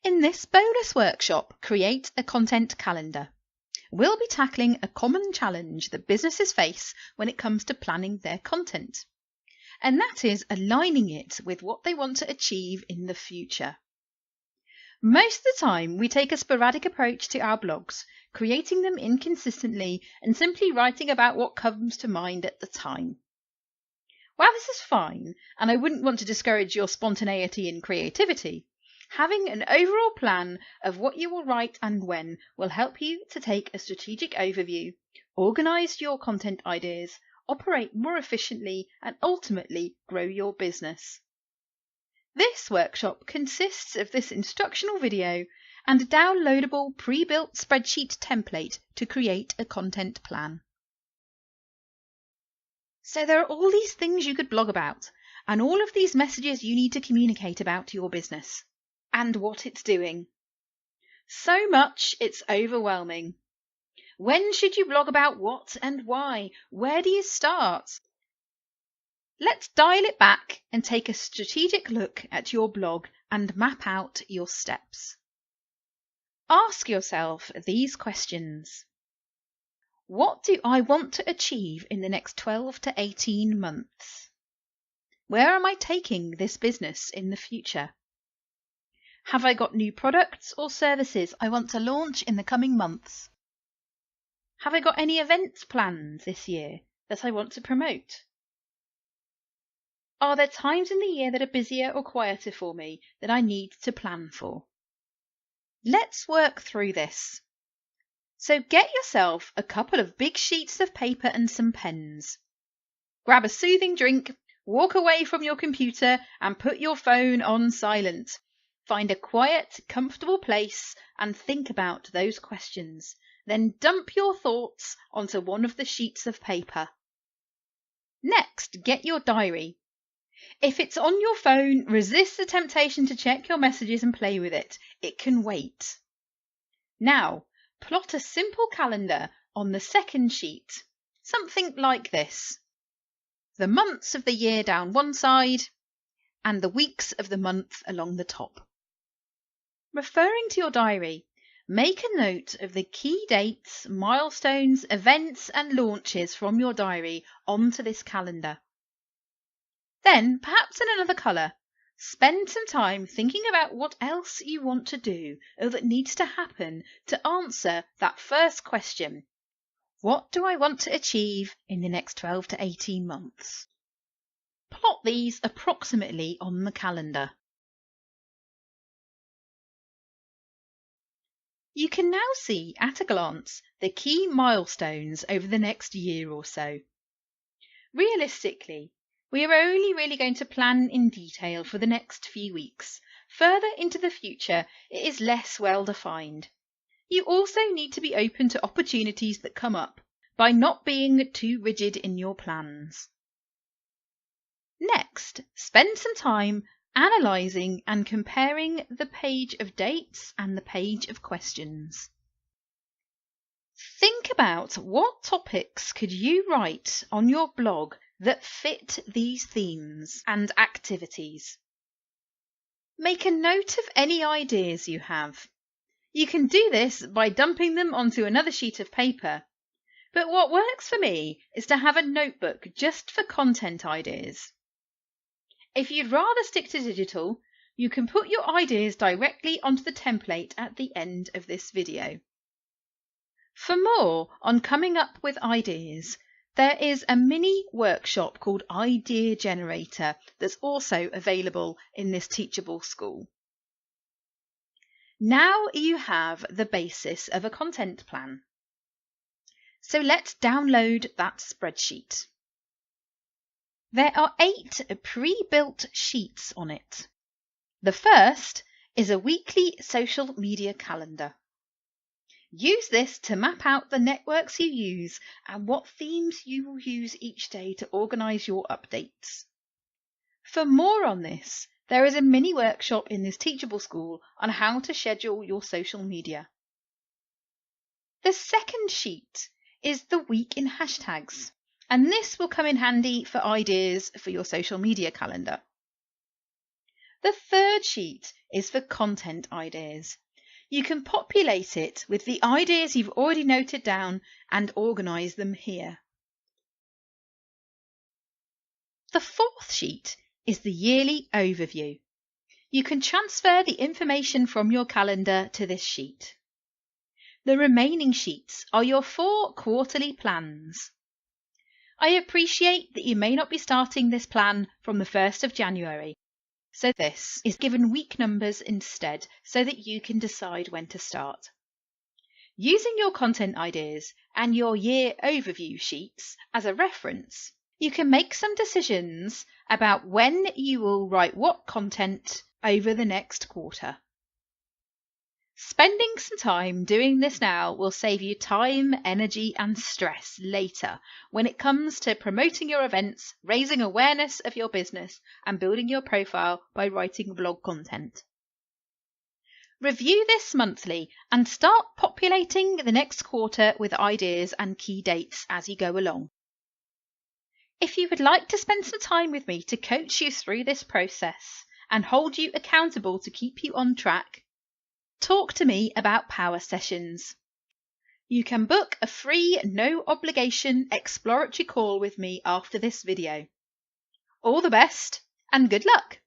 In this bonus workshop, Create a Content Calendar, we'll be tackling a common challenge that businesses face when it comes to planning their content, and that is aligning it with what they want to achieve in the future. Most of the time, we take a sporadic approach to our blogs, creating them inconsistently and simply writing about what comes to mind at the time. While this is fine, and I wouldn't want to discourage your spontaneity and creativity, having an overall plan of what you will write and when will help you to take a strategic overview, organise your content ideas, operate more efficiently, and ultimately grow your business. This workshop consists of this instructional video and a downloadable pre-built spreadsheet template to create a content plan. So there are all these things you could blog about, and all of these messages you need to communicate about your business and what it's doing. So much it's overwhelming. When should you blog about what and why? Where do you start? Let's dial it back and take a strategic look at your blog and map out your steps. Ask yourself these questions. What do I want to achieve in the next 12 to 18 months? Where am I taking this business in the future? Have I got new products or services I want to launch in the coming months? Have I got any events planned this year that I want to promote? Are there times in the year that are busier or quieter for me that I need to plan for? Let's work through this. So get yourself a couple of big sheets of paper and some pens. Grab a soothing drink, walk away from your computer and put your phone on silent. Find a quiet, comfortable place and think about those questions. Then dump your thoughts onto one of the sheets of paper. Next, get your diary. If it's on your phone, resist the temptation to check your messages and play with it. It can wait. Now, plot a simple calendar on the second sheet. Something like this. The months of the year down one side and the weeks of the month along the top. Referring to your diary, make a note of the key dates, milestones, events and launches from your diary onto this calendar. Then, perhaps in another colour, spend some time thinking about what else you want to do or that needs to happen to answer that first question. What do I want to achieve in the next 12 to 18 months? Plot these approximately on the calendar. You can now see at a glance the key milestones over the next year or so. Realistically, we are only really going to plan in detail for the next few weeks. Further into the future, it is less well defined. You also need to be open to opportunities that come up by not being too rigid in your plans. Next, spend some time analysing and comparing the page of dates and the page of questions. Think about what topics could you write on your blog that fit these themes and activities. Make a note of any ideas you have. You can do this by dumping them onto another sheet of paper, but what works for me is to have a notebook just for content ideas. If you'd rather stick to digital, you can put your ideas directly onto the template at the end of this video. For more on coming up with ideas, there is a mini workshop called Idea Generator that's also available in this Teachable School. Now you have the basis of a content plan. So let's download that spreadsheet. There are 8 pre-built sheets on it. The first is a weekly social media calendar. Use this to map out the networks you use and what themes you will use each day to organise your updates. For more on this, there is a mini workshop in this Teachable School on how to schedule your social media. The second sheet is the week in hashtags, and this will come in handy for ideas for your social media calendar. The third sheet is for content ideas. You can populate it with the ideas you've already noted down and organise them here. The fourth sheet is the yearly overview. You can transfer the information from your calendar to this sheet. The remaining sheets are your 4 quarterly plans. I appreciate that you may not be starting this plan from the 1st of January, so this is given week numbers instead so that you can decide when to start. Using your content ideas and your year overview sheets as a reference, you can make some decisions about when you will write what content over the next quarter. Spending some time doing this now will save you time, energy, and stress later when it comes to promoting your events, raising awareness of your business, and building your profile by writing blog content. Review this monthly and start populating the next quarter with ideas and key dates as you go along. If you would like to spend some time with me to coach you through this process and hold you accountable to keep you on track, talk to me about power sessions. You can book a free, no-obligation exploratory call with me after this video. All the best and good luck!